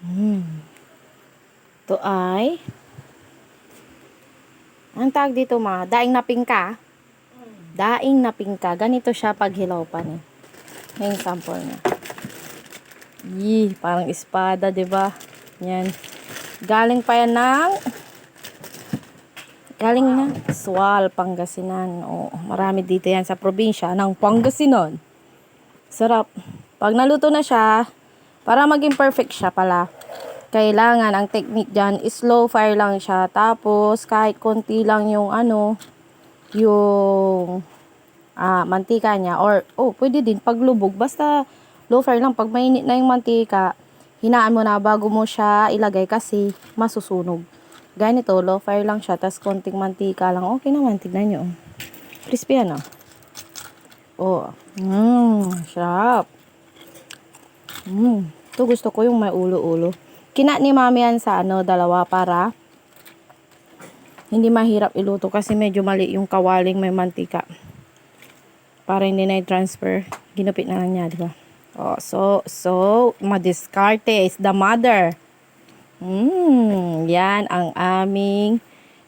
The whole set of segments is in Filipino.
Ito ay, ang tawag dito ma, daing na pingka. Daing na pingka. Ganito siya pag hilaw pa niya. Yung sample niya. Yee, parang espada, 'di ba? Yan. Galing pa yan galing na Sual, Pangasinan. Oh, marami dito yan sa probinsya ng Pangasinan. Sarap. Pag naluto na siya, para maging perfect siya pala, kailangan ang technique dyan is slow fire lang siya. Tapos kahit konti lang yung yung mantika niya, or pwede din paglubog, basta low fire lang. Pag mainit na yung mantika, hinaan mo na bago mo siya ilagay kasi masusunog. Ganito, low fire lang siya, tas konting mantika lang, okay naman. Tignan nyo, crispy yan sarap. Ito gusto ko yung may ulo-ulo. Kina ni mami yan sa dalawa para hindi mahirap iluto kasi medyo mali yung kawaling may mantika. Para hindi na i-transfer. Ginupit na lang niya, di ba? So, madiskarte is the mother. Yan ang aming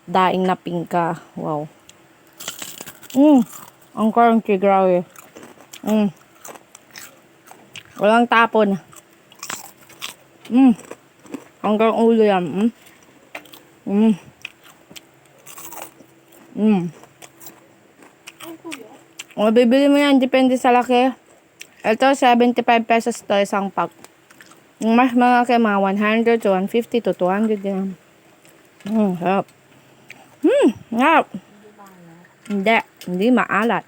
daing na pingka. Wow. Ang crunchy, grabe. Walang tapon. Hanggang ulo yan. Bibili mo yan, depende sa laki. Ito, 75 pesos to isang pack. Mas malaki, mga 100 to 150 to 200 yan. Sarap. Sarap. Hindi maalat.